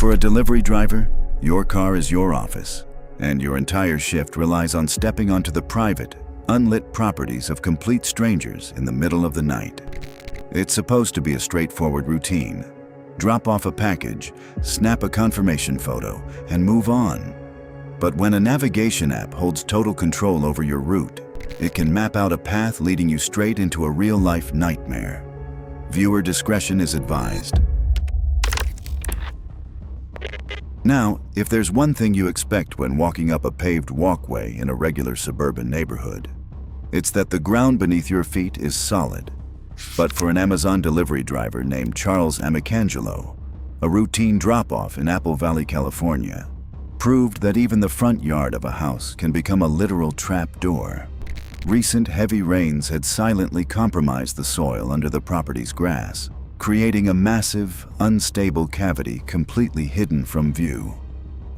For a delivery driver, your car is your office, and your entire shift relies on stepping onto the private, unlit properties of complete strangers in the middle of the night. It's supposed to be a straightforward routine. Drop off a package, snap a confirmation photo, and move on. But when a navigation app holds total control over your route, it can map out a path leading you straight into a real-life nightmare. Viewer discretion is advised. Now, if there's one thing you expect when walking up a paved walkway in a regular suburban neighborhood, it's that the ground beneath your feet is solid. But for an Amazon delivery driver named Charles Amicangelo, a routine drop-off in Apple Valley, California, proved that even the front yard of a house can become a literal trap door. Recent heavy rains had silently compromised the soil under the property's grass, creating a massive, unstable cavity completely hidden from view.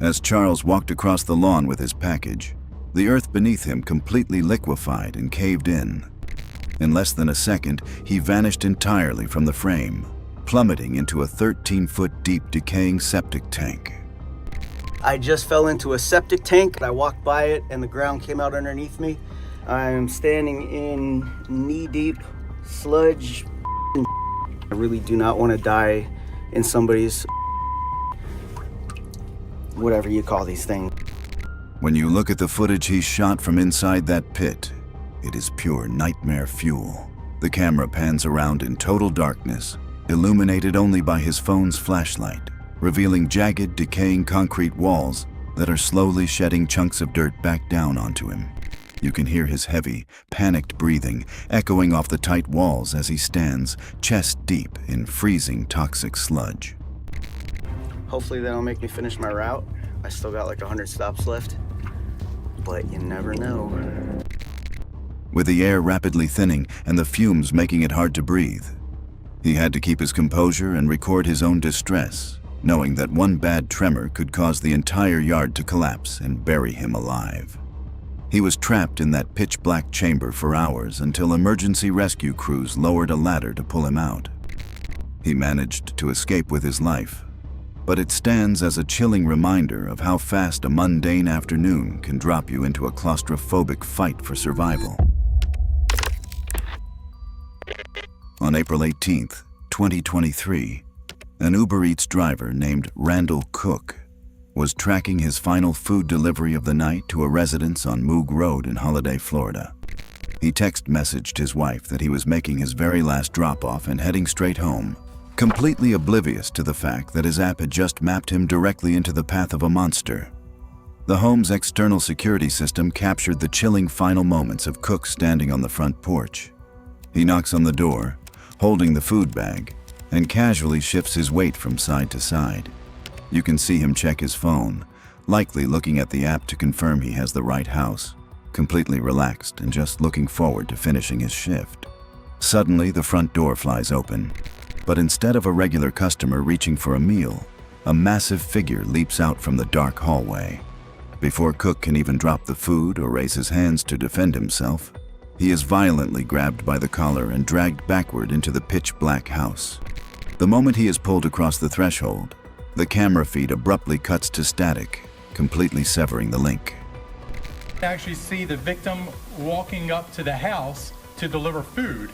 As Charles walked across the lawn with his package, the earth beneath him completely liquefied and caved in. In less than a second, he vanished entirely from the frame, plummeting into a 13-foot deep decaying septic tank. I just fell into a septic tank. I walked by it and the ground came out underneath me. I'm standing in knee-deep sludge. I really do not want to die in somebody's whatever you call these things. When you look at the footage he shot from inside that pit, it is pure nightmare fuel. The camera pans around in total darkness, illuminated only by his phone's flashlight, revealing jagged, decaying concrete walls that are slowly shedding chunks of dirt back down onto him. You can hear his heavy, panicked breathing echoing off the tight walls as he stands, chest deep in freezing, toxic sludge. Hopefully that'll make me finish my route. I still got like 100 stops left, but you never know. With the air rapidly thinning and the fumes making it hard to breathe, he had to keep his composure and record his own distress, knowing that one bad tremor could cause the entire yard to collapse and bury him alive. He was trapped in that pitch-black chamber for hours until emergency rescue crews lowered a ladder to pull him out. He managed to escape with his life, but it stands as a chilling reminder of how fast a mundane afternoon can drop you into a claustrophobic fight for survival. On April 18th, 2023, an Uber Eats driver named Randall Cook was tracking his final food delivery of the night to a residence on Moog Road in Holiday, Florida. He text messaged his wife that he was making his very last drop-off and heading straight home, completely oblivious to the fact that his app had just mapped him directly into the path of a monster. The home's external security system captured the chilling final moments of Cook standing on the front porch. He knocks on the door, holding the food bag, and casually shifts his weight from side to side. You can see him check his phone, likely looking at the app to confirm he has the right house, completely relaxed and just looking forward to finishing his shift. Suddenly, the front door flies open, but instead of a regular customer reaching for a meal, a massive figure leaps out from the dark hallway. Before Cook can even drop the food or raise his hands to defend himself, he is violently grabbed by the collar and dragged backward into the pitch-black house. The moment he is pulled across the threshold, the camera feed abruptly cuts to static, completely severing the link. Actually see the victim walking up to the house to deliver food,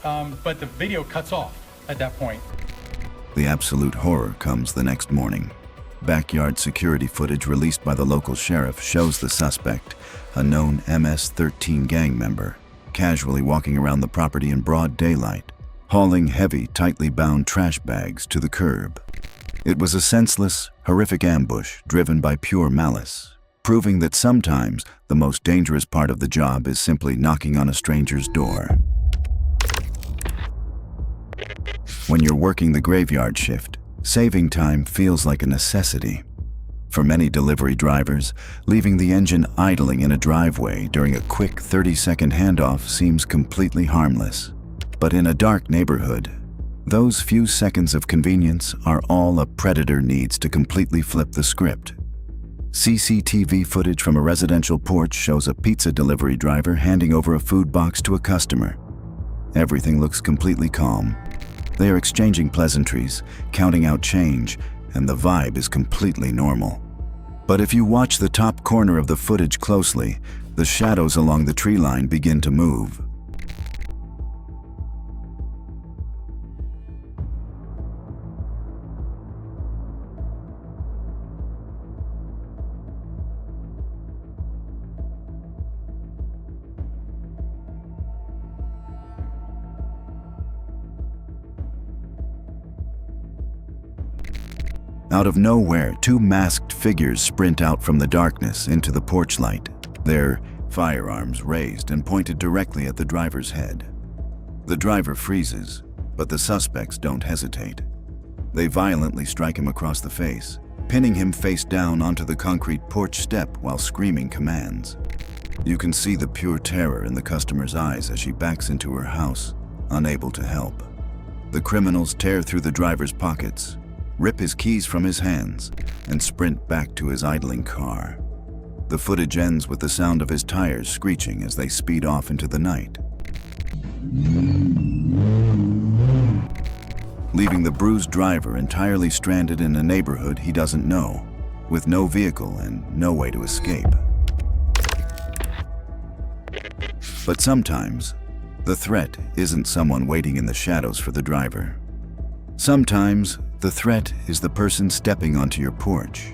but the video cuts off at that point. The absolute horror comes the next morning. Backyard security footage released by the local sheriff shows the suspect, a known MS-13 gang member, casually walking around the property in broad daylight, hauling heavy, tightly bound trash bags to the curb. It was a senseless, horrific ambush driven by pure malice, proving that sometimes the most dangerous part of the job is simply knocking on a stranger's door. When you're working the graveyard shift, saving time feels like a necessity. For many delivery drivers, leaving the engine idling in a driveway during a quick 30-second handoff seems completely harmless. But in a dark neighborhood, those few seconds of convenience are all a predator needs to completely flip the script. CCTV footage from a residential porch shows a pizza delivery driver handing over a food box to a customer. Everything looks completely calm. They are exchanging pleasantries, counting out change, and the vibe is completely normal. But if you watch the top corner of the footage closely, the shadows along the tree line begin to move. Out of nowhere, two masked figures sprint out from the darkness into the porch light, their firearms raised and pointed directly at the driver's head. The driver freezes, but the suspects don't hesitate. They violently strike him across the face, pinning him face down onto the concrete porch step while screaming commands. You can see the pure terror in the customer's eyes as she backs into her house, unable to help. The criminals tear through the driver's pockets, rip his keys from his hands, and sprint back to his idling car. The footage ends with the sound of his tires screeching as they speed off into the night, leaving the bruised driver entirely stranded in a neighborhood he doesn't know, with no vehicle and no way to escape. But sometimes, the threat isn't someone waiting in the shadows for the driver. Sometimes, the threat is the person stepping onto your porch.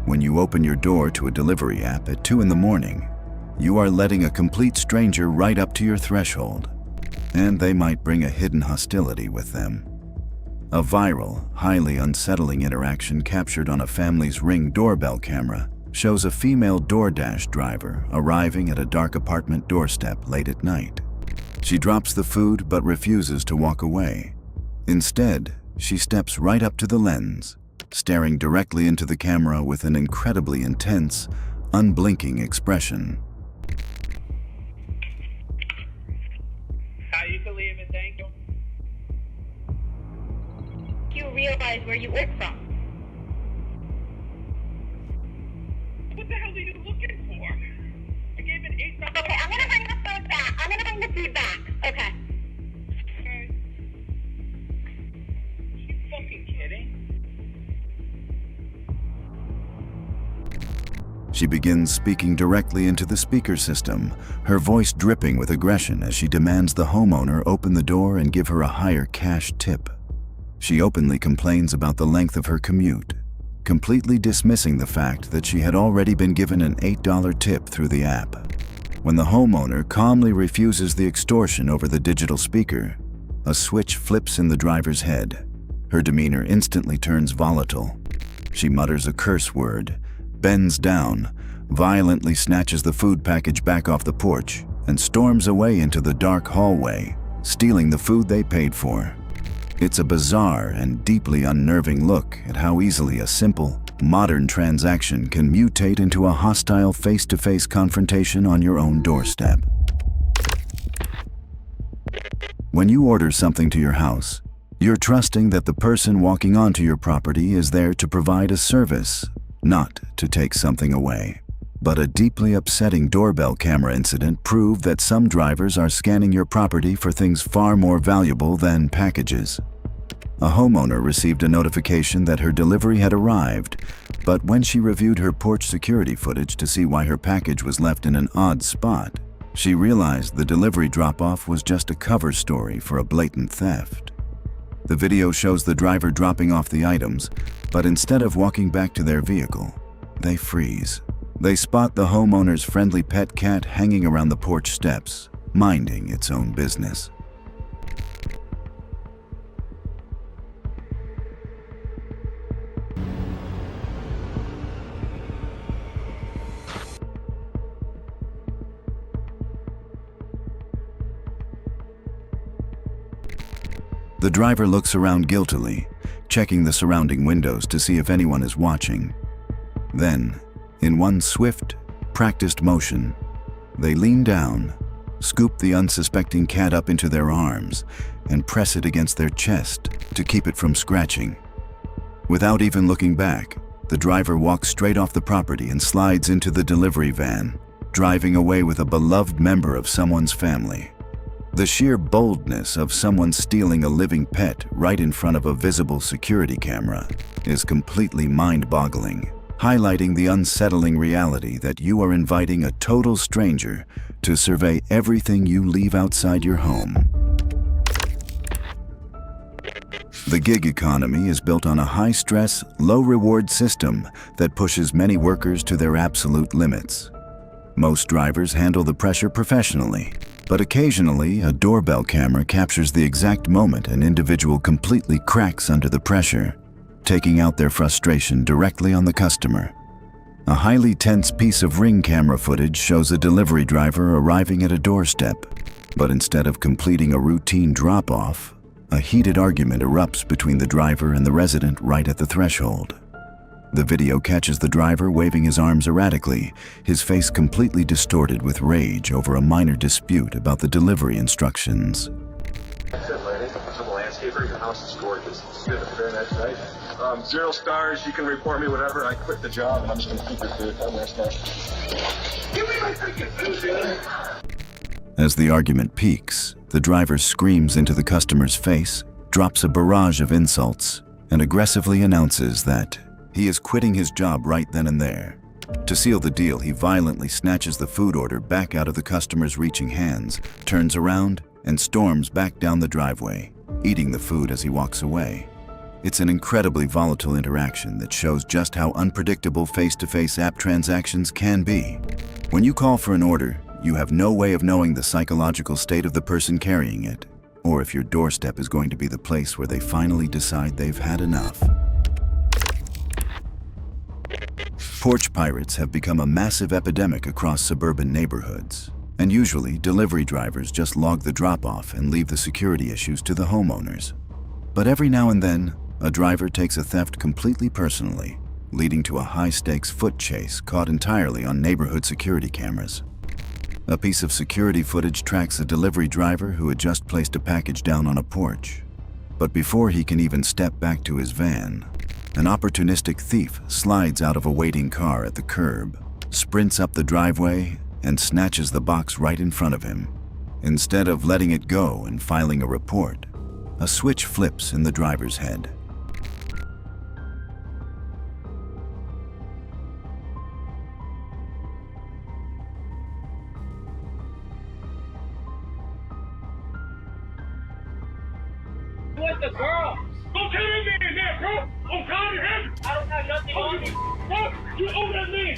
When you open your door to a delivery app at 2 in the morning, you are letting a complete stranger right up to your threshold, and they might bring a hidden hostility with them. A viral, highly unsettling interaction captured on a family's Ring doorbell camera shows a female DoorDash driver arriving at a dark apartment doorstep late at night. She drops the food but refuses to walk away. Instead, she steps right up to the lens, staring directly into the camera with an incredibly intense, unblinking expression. You can leave it, thank you. You realize where you work from. What the hell are you looking for? I gave it $8. Okay, I'm gonna bring the food back. I'm gonna bring the food back. Okay. Okay. Are you fucking kidding? She begins speaking directly into the speaker system, her voice dripping with aggression as she demands the homeowner open the door and give her a higher cash tip. She openly complains about the length of her commute, completely dismissing the fact that she had already been given an $8 tip through the app. When the homeowner calmly refuses the extortion over the digital speaker, a switch flips in the driver's head. Her demeanor instantly turns volatile. She mutters a curse word, bends down, violently snatches the food package back off the porch, and storms away into the dark hallway, stealing the food they paid for. It's a bizarre and deeply unnerving look at how easily a simple, modern transaction can mutate into a hostile face-to-face confrontation on your own doorstep. When you order something to your house, you're trusting that the person walking onto your property is there to provide a service, not to take something away. But a deeply upsetting doorbell camera incident proved that some drivers are scanning your property for things far more valuable than packages. A homeowner received a notification that her delivery had arrived, but when she reviewed her porch security footage to see why her package was left in an odd spot, she realized the delivery drop-off was just a cover story for a blatant theft. The video shows the driver dropping off the items, but instead of walking back to their vehicle, they freeze. They spot the homeowner's friendly pet cat hanging around the porch steps, minding its own business. The driver looks around guiltily, checking the surrounding windows to see if anyone is watching. Then, in one swift, practiced motion, they lean down, scoop the unsuspecting cat up into their arms, and press it against their chest to keep it from scratching. Without even looking back, the driver walks straight off the property and slides into the delivery van, driving away with a beloved member of someone's family. The sheer boldness of someone stealing a living pet right in front of a visible security camera is completely mind-boggling, highlighting the unsettling reality that you are inviting a total stranger to survey everything you leave outside your home. The gig economy is built on a high-stress, low-reward system that pushes many workers to their absolute limits. Most drivers handle the pressure professionally, but occasionally a doorbell camera captures the exact moment an individual completely cracks under the pressure, taking out their frustration directly on the customer. A highly tense piece of Ring camera footage shows a delivery driver arriving at a doorstep, but instead of completing a routine drop-off, a heated argument erupts between the driver and the resident right at the threshold. The video catches the driver waving his arms erratically, his face completely distorted with rage over a minor dispute about the delivery instructions. That's it, lady. I'm a landscaper. Your house is gorgeous. It's good. Very nice night. 0 stars. You can report me whatever. I quit the job and I'm just going to keep your food. I'm going to give me my freaking food, dude. As the argument peaks, the driver screams into the customer's face, drops a barrage of insults, and aggressively announces that he is quitting his job right then and there. To seal the deal, he violently snatches the food order back out of the customer's reaching hands, turns around, and storms back down the driveway, eating the food as he walks away. It's an incredibly volatile interaction that shows just how unpredictable face-to-face app transactions can be. When you call for an order, you have no way of knowing the psychological state of the person carrying it, or if your doorstep is going to be the place where they finally decide they've had enough. Porch pirates have become a massive epidemic across suburban neighborhoods, and usually delivery drivers just log the drop-off and leave the security issues to the homeowners. But every now and then, a driver takes a theft completely personally, leading to a high-stakes foot chase caught entirely on neighborhood security cameras. A piece of security footage tracks a delivery driver who had just placed a package down on a porch. But before he can even step back to his van, an opportunistic thief slides out of a waiting car at the curb, sprints up the driveway, and snatches the box right in front of him. Instead of letting it go and filing a report, a switch flips in the driver's head. What the girl? Don't tell that man that, bro! I'm tired of him! I don't have nothing on me. Bro, you owe that man!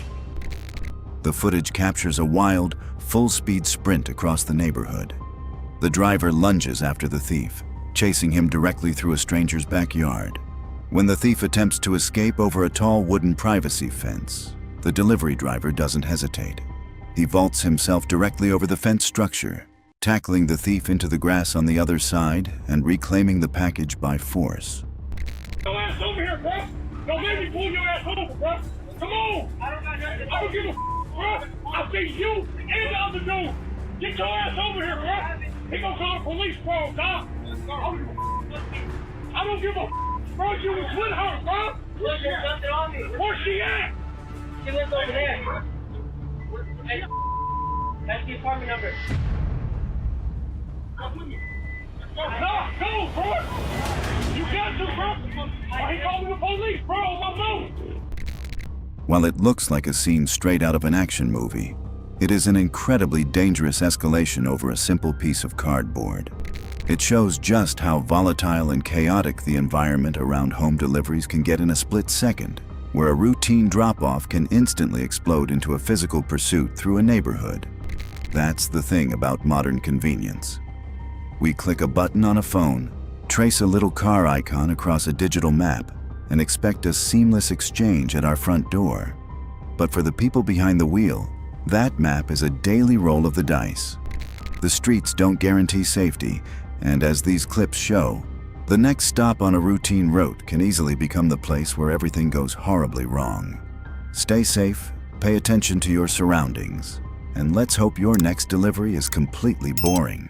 The footage captures a wild, full-speed sprint across the neighborhood. The driver lunges after the thief, chasing him directly through a stranger's backyard. When the thief attempts to escape over a tall wooden privacy fence, the delivery driver doesn't hesitate. He vaults himself directly over the fence structure, tackling the thief into the grass on the other side and reclaiming the package by force. Your ass over here, bro! Don't make me pull your ass over, bro! Come on! I don't give a bro! I see you and the other dude! Get your ass over here, bro! He gonna call the police, bro, dog! I don't give a bro! You was with her, bro! There's nothing on me. Where's she at? She lives over there. Hey, that's the apartment number. No, bro! You got to, bro! Why he calling the police, bro? On my phone! While it looks like a scene straight out of an action movie, it is an incredibly dangerous escalation over a simple piece of cardboard. It shows just how volatile and chaotic the environment around home deliveries can get in a split second, where a routine drop-off can instantly explode into a physical pursuit through a neighborhood. That's the thing about modern convenience. We click a button on a phone, trace a little car icon across a digital map, and expect a seamless exchange at our front door. But for the people behind the wheel, that map is a daily roll of the dice. The streets don't guarantee safety, and as these clips show, the next stop on a routine route can easily become the place where everything goes horribly wrong. Stay safe, pay attention to your surroundings, and let's hope your next delivery is completely boring.